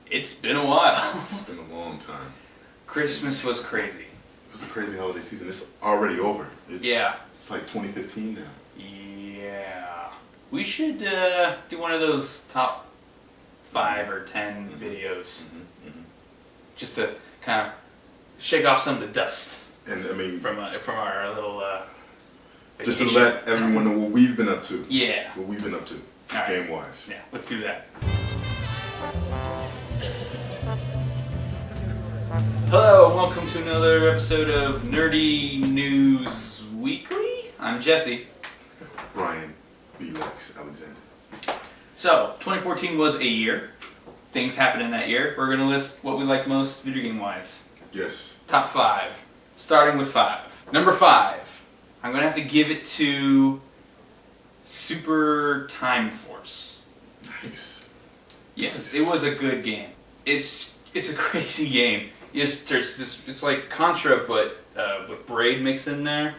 It's been a while. It's been a long time. Christmas was crazy. It was a crazy holiday season. It's already over. It's like 2015 now. Yeah. We should do one of those top 5 or 10 videos. Just to kind of shake off some of the dust. And I mean, from our little just vacation. to let everyone know what we've been up to. Yeah. What we've been up to, right. game-wise. Yeah, let's do that. Hello, and welcome to another episode of Nerdy News Weekly. I'm Jesse. Brian B. Lex Alexander. So, 2014 was a year. Things happened in that year. We're going to list what we like most video game-wise. Yes. Top 5. Starting with 5. Number 5. I'm going to have to give it to Super Time Force. Nice. Yes, nice. It was a good game. It's a crazy game. It's like Contra, but with Braid mixed in there.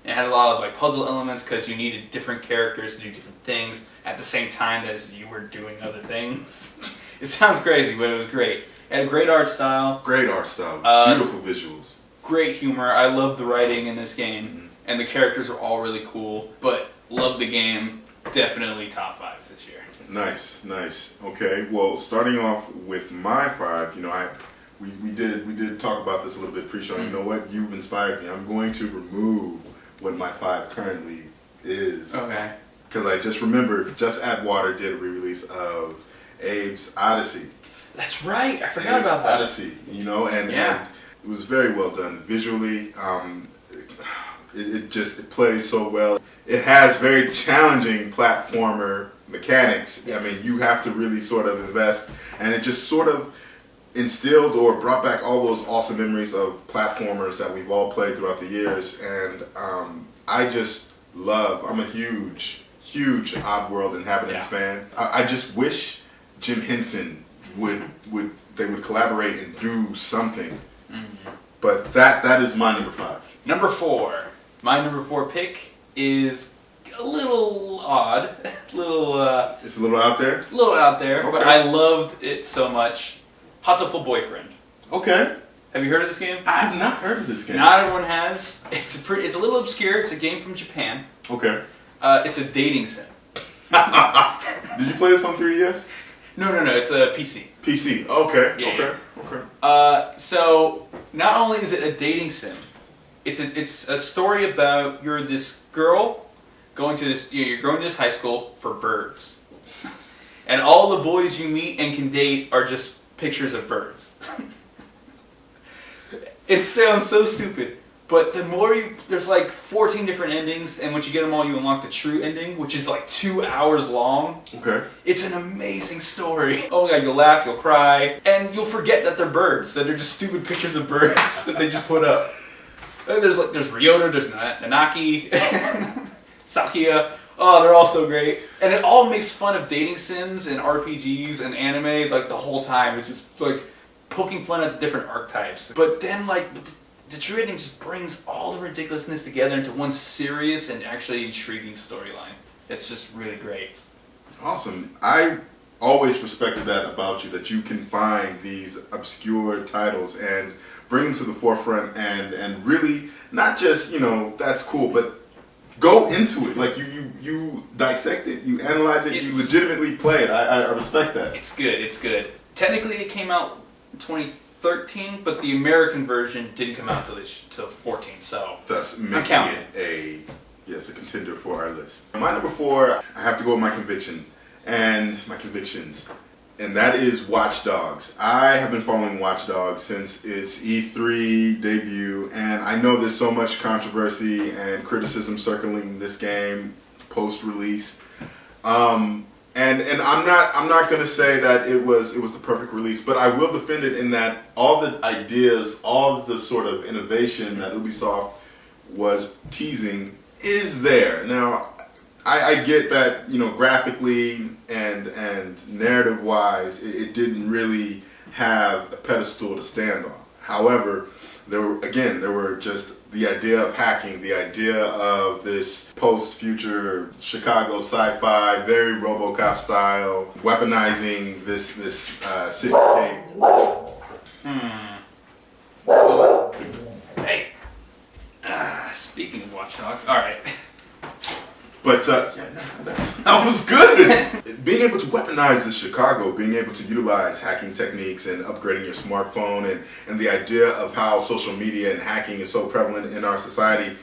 And it had a lot of like puzzle elements because you needed different characters to do different things at the same time as you were doing other things. It sounds crazy, but it was great. It had a great art style. Great art style. Beautiful visuals. Great humor. I love the writing in this game. And the characters are all really cool. But love the game. Definitely top 5 this year. Nice, nice. Okay, well, starting off with my 5, you know, we did talk about this a little bit pre-show. You know what? You've inspired me. I'm going to remove what my 5 currently is. Okay. Because I just remembered, Just Add Water did a re-release of Abe's Odyssey. That's right. I forgot about that. Odyssey, you know, and it was very well done visually. It plays so well. It has very challenging platformer mechanics. Yes. I mean, you have to really sort of invest, and it just sort of instilled or brought back all those awesome memories of platformers that we've all played throughout the years. And I just love. I'm a huge Oddworld Inhabitants fan. I just wish Jim Henson would collaborate and do something. But that is my number 5. Number 4. My number 4 pick is a little odd. It's a little out there? A little out there, Okay. but I loved it so much. Hatoful Boyfriend. Okay. Have you heard of this game? I have not heard of this game. Not everyone has. It's a little obscure. It's a game from Japan. Okay. It's a dating sim. Did you play this on 3DS? No. It's a PC. PC. Okay. Yeah, Okay. So not only is it a dating sim, it's a story about you're this girl going to this high school for birds, and all the boys you meet and can date are just pictures of birds. It sounds so stupid, but the more there's like 14 different endings, and once you get them all, you unlock the true ending, which is like 2 hours long. Okay. It's an amazing story. Oh my god, you'll laugh, you'll cry, and you'll forget that they're birds, that they're just stupid pictures of birds that they just put up. And there's Ryota, there's Nanaki, Sakia. Oh, they're all so great. And it all makes fun of dating sims and RPGs and anime like the whole time. It's just like poking fun at different archetypes. But then like the true ending just brings all the ridiculousness together into one serious and actually intriguing storyline. It's just really great. Awesome. I always respected that about you, that you can find these obscure titles and bring them to the forefront and really not just, that's cool, but go into it. Like you dissect it, you analyze it, you legitimately play it. I respect that. It's good. Technically it came out in 2013, but the American version didn't come out till 14, so thus making it a contender for our list. My number 4, I have to go with my convictions, and that is Watch Dogs. I have been following Watch Dogs since its E3 debut, and I know there's so much controversy and criticism circling this game post-release. And I'm not going to say that it was the perfect release, but I will defend it in that all the ideas, all the sort of innovation that Ubisoft was teasing is there. Now, I get that, graphically and narrative-wise, it didn't really have a pedestal to stand on. However, there were just the idea of hacking, the idea of this post-future Chicago sci-fi, very RoboCop style, weaponizing this cityscape. Hey. Speaking of Watch Dogs, all right. But that was good. Being able to weaponize this Chicago, being able to utilize hacking techniques and upgrading your smartphone, and the idea of how social media and hacking is so prevalent in our society,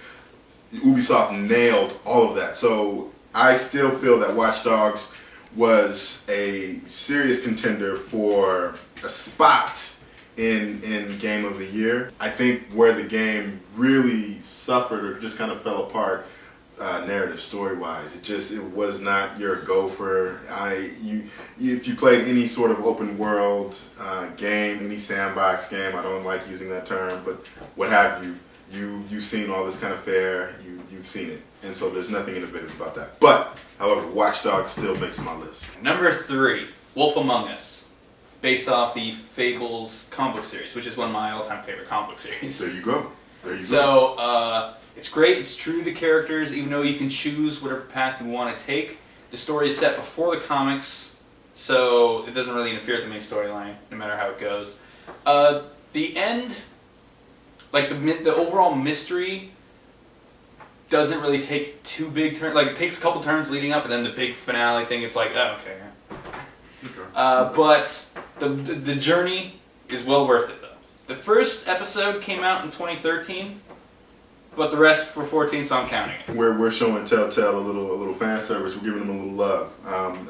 Ubisoft nailed all of that. So I still feel that Watch Dogs was a serious contender for a spot in Game of the Year. I think where the game really suffered or just kind of fell apart narrative story-wise, it was not your gopher. If you played any sort of open world game, any sandbox game, I don't like using that term, but what have you, you've seen all this kind of fare, you've seen it, and so there's nothing innovative about that. But however, Watch Dogs still makes my list. Number 3, Wolf Among Us, based off the Fables comic book series, which is one of my all-time favorite comic book series. There you go. So it's great. It's true to the characters, even though you can choose whatever path you want to take. The story is set before the comics, so it doesn't really interfere with the main storyline, no matter how it goes. The end, like the overall mystery, doesn't really take too big turns. Like, it takes a couple turns leading up, and then the big finale thing, it's like, oh, okay. But the journey is well worth it, though. The first episode came out in 2013. But the rest for 14, so I'm counting it. We're showing Telltale a little fan service. We're giving them a little love.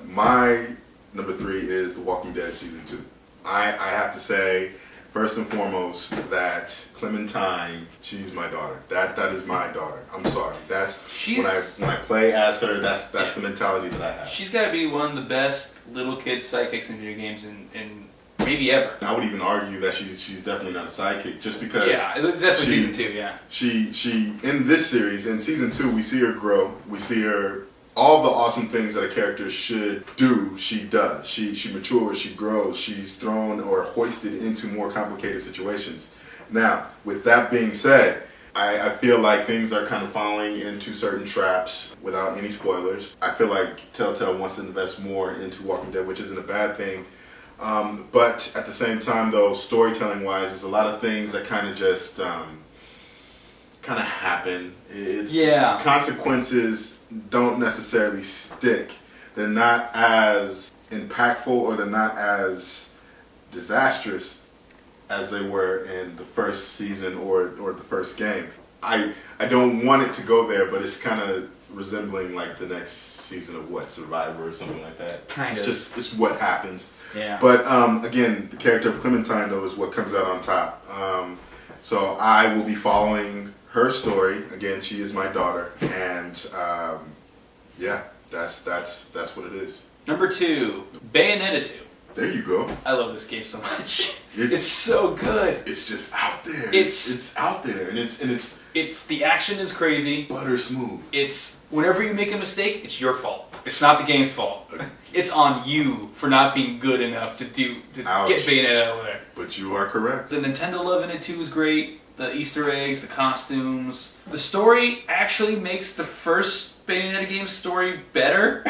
My number 3 is The Walking Dead Season 2. I have to say, first and foremost, that Clementine, she's my daughter. That is my daughter. I'm sorry. When I play as her, that's the mentality that I have. She's got to be one of the best little kid sidekicks in video games in maybe ever. I would even argue that she's definitely not a sidekick, just because. Yeah, definitely Season 2. Yeah. She in this series, in Season 2, we see her grow. We see her, all the awesome things that a character should do, she does. She matures, she grows, she's thrown or hoisted into more complicated situations. Now, with that being said, I feel like things are kind of falling into certain traps without any spoilers. I feel like Telltale wants to invest more into Walking Dead, which isn't a bad thing. But at the same time, though, storytelling-wise, there's a lot of things that kind of just kind of happen. Consequences don't necessarily stick. They're not as impactful, or they're not as disastrous as they were in the first season or the first game. I don't want it to go there, but it's kind of resembling like the next season of Survivor or something like that. It's what happens. Yeah. But again, the character of Clementine, though, is what comes out on top. So I will be following her story. Again, she is my daughter, and that's what it is. Number 2, Bayonetta 2. There you go. I love this game so much. It's so good. It's just out there. It's out there, and it's the action is crazy. Butter smooth. It's whenever you make a mistake, it's your fault. It's not the game's fault. It's on you for not being good enough to get Bayonetta over there. But you are correct. The Nintendo love in it too is great. The Easter eggs, the costumes. The story actually makes the first Bayonetta game story better.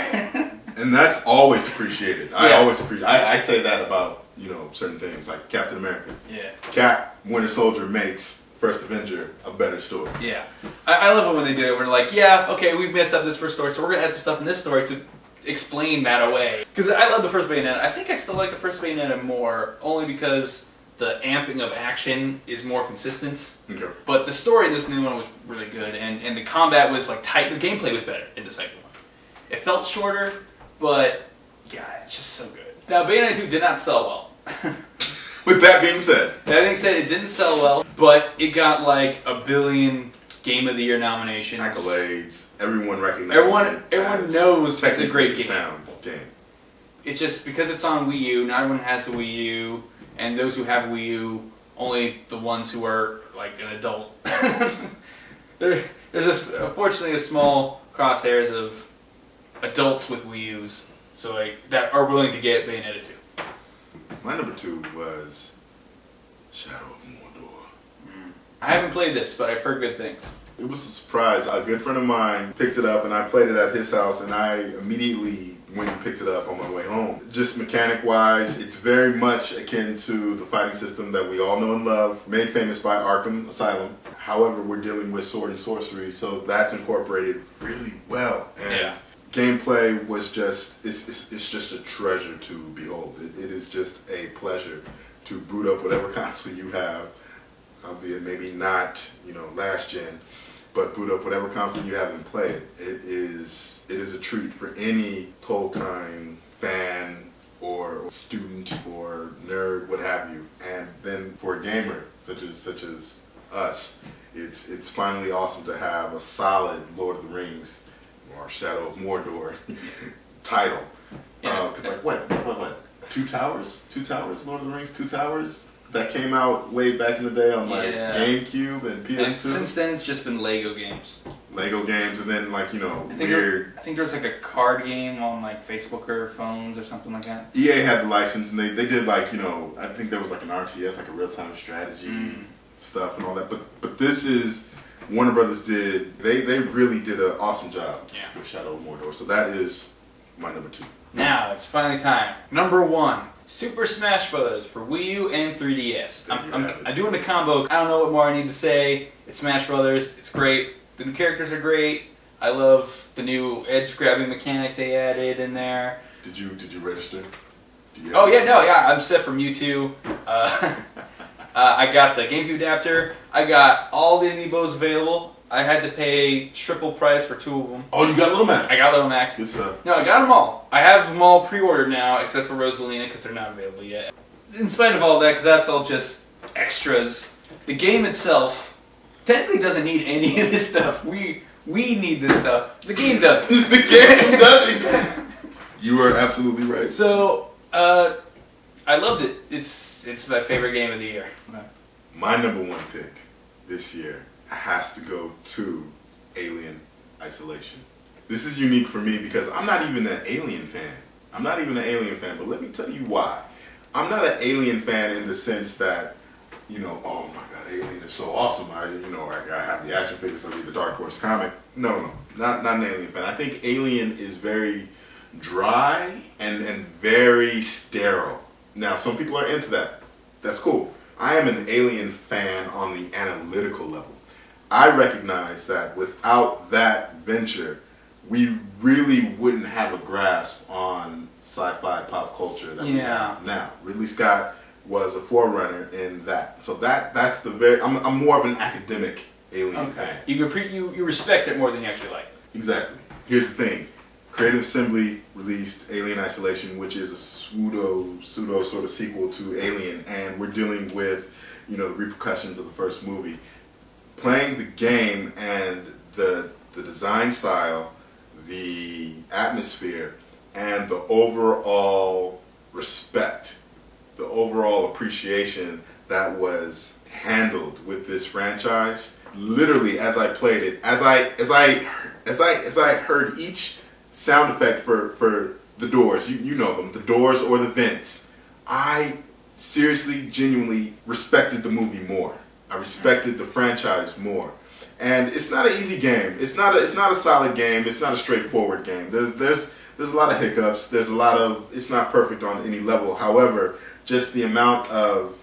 And that's always appreciated. Yeah. I always appreciate. I say that about certain things like Captain America. Yeah. Cap, Winter Soldier makes First Avenger a better story. Yeah. I love it when they do it. We're like, yeah, okay, we've messed up this first story, so we're gonna add some stuff in this story to explain that away. Because I love the first Bayonetta. I think I still like the first Bayonetta more, only because the amping of action is more consistent. Okay. But the story in this new one was really good, and the combat was like tight. The gameplay was better in the second one. It felt shorter, but yeah, it's just so good. Now, Bayonetta 2 did not sell well. With that being said, it didn't sell well, but it got like 1 billion Game of the Year nominations. Accolades. Everyone recognizes Everyone knows it's a great game. Sound game. It's just because it's on Wii U, not everyone has a Wii U, and those who have Wii U, only the ones who are like an adult. There's just unfortunately a small crosshairs of adults with Wii U's, so like that are willing to get Bayonetta 2. My number 2 was Shadow of Mordor. I haven't played this, but I've heard good things. It was a surprise. A good friend of mine picked it up and I played it at his house, and I immediately went and picked it up on my way home. Just mechanic wise, it's very much akin to the fighting system that we all know and love, made famous by Arkham Asylum. However, we're dealing with sword and sorcery, so that's incorporated really well. And gameplay was just, it's just a treasure to behold. It is just a pleasure to boot up whatever console you have, albeit maybe not, last gen, but boot up whatever console you have and play it. It is a treat for any Tolkien fan or student or nerd, what have you. And then for a gamer such as us, it's finally awesome to have a solid Lord of the Rings or Shadow of Mordor title. Because what? 2 Towers? Lord of the Rings, 2 Towers? That came out way back in the day on GameCube and PS2. And since then, it's just been Lego games. And then weird. I think there's like a card game on like Facebook or phones or something like that. EA had the license, and they did I think there was like an RTS, like a real-time strategy stuff and all that. But this is Warner Brothers did. They really did an awesome job with Shadow of Mordor. So that is my number 2. Now it's finally time. Number 1. Super Smash Bros. For Wii U and 3DS. I'm doing the combo. I don't know what more I need to say. It's Smash Bros. It's great. The new characters are great. I love the new edge grabbing mechanic they added in there. Did you register? I'm set from Mewtwo. I got the GameCube adapter. I got all the amiibos available. I had to pay triple price for 2 of them. Oh, you got Little Mac? I got Little Mac. Good stuff. No, I got them all. I have them all pre-ordered now, except for Rosalina, because they're not available yet. In spite of all that, because that's all just extras, the game itself technically doesn't need any of this stuff. We need this stuff. The game doesn't. The game doesn't. You are absolutely right. So, I loved it. It's my favorite game of the year. My number 1 pick this year has to go to Alien Isolation. This is unique for me because I'm not even an Alien fan. But let me tell you why. I'm not an Alien fan in the sense that, oh my God, Alien is so awesome. I have the action figures, I read the Dark Horse comic. No, not an Alien fan. I think Alien is very dry and very sterile. Now, some people are into that. That's cool. I am an Alien fan on the analytical level. I recognize that without that venture, we really wouldn't have a grasp on sci-fi pop culture that we have now. Ridley Scott was a forerunner in that. So that's the I'm more of an academic Alien fan. You respect it more than you actually like it. Exactly. Here's the thing. Creative Assembly released Alien Isolation, which is a pseudo sort of sequel to Alien, and we're dealing with, the repercussions of the first movie. Playing the game and the design style, the atmosphere, and the overall respect, the overall appreciation that was handled with this franchise. Literally, as I played it, as I heard each sound effect for the doors, you know them, the doors or the vents, I seriously, genuinely respected the movie more. I respected the franchise more. And it's not an easy game. It's not a solid game. It's not a straightforward game. There's a lot of hiccups. It's not perfect on any level. However, just the amount of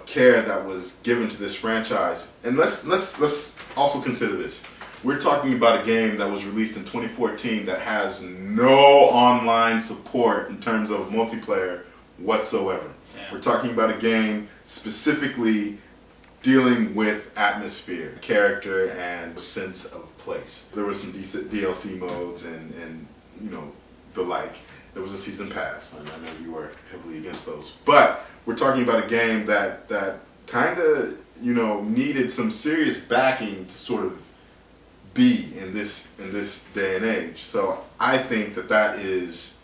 care that was given to this franchise. And let's also consider this. We're talking about a game that was released in 2014 that has no online support in terms of multiplayer whatsoever. Yeah. We're talking about a game specifically dealing with atmosphere, character, and sense of place. There were some decent DLC modes and the like. There was a season pass, and I know you were heavily against those. But we're talking about a game that kind of needed some serious backing to sort of be in this day and age. So I think that is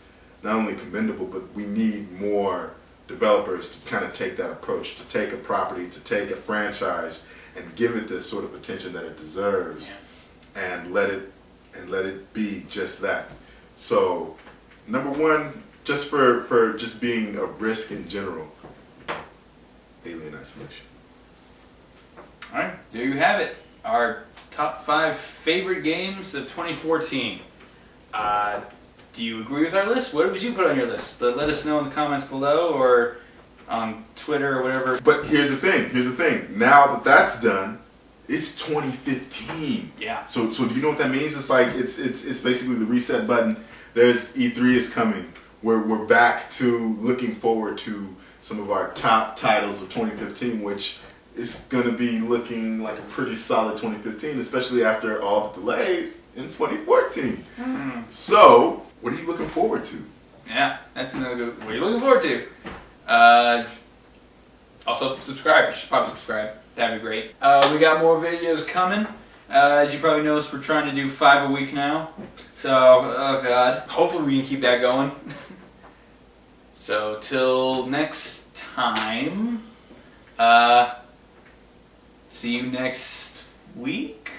not only commendable, but we need more developers to kind of take that approach, to take a property, to take a franchise, and give it this sort of attention that it deserves, and let it be just that. So, number 1, just for just being a risk in general, Alien Isolation. Alright, there you have it. Our top 5 favorite games of 2014. Do you agree with our list? What did you put on your list? Let us know in the comments below or on Twitter or whatever. But here's the thing. Now that that's done, it's 2015. Yeah. So do you know what that means? It's like it's basically the reset button. There's E3 is coming. We're back to looking forward to some of our top titles of 2015, which is going to be looking like a pretty solid 2015, especially after all the delays in 2014. So, what are you looking forward to? Yeah, that's another good. What are you looking forward to? Also, subscribe. You should probably subscribe. That'd be great. We got more videos coming. As you probably noticed, we're trying to do 5 a week now. So, oh god. Hopefully we can keep that going. So, till next time, see you next week?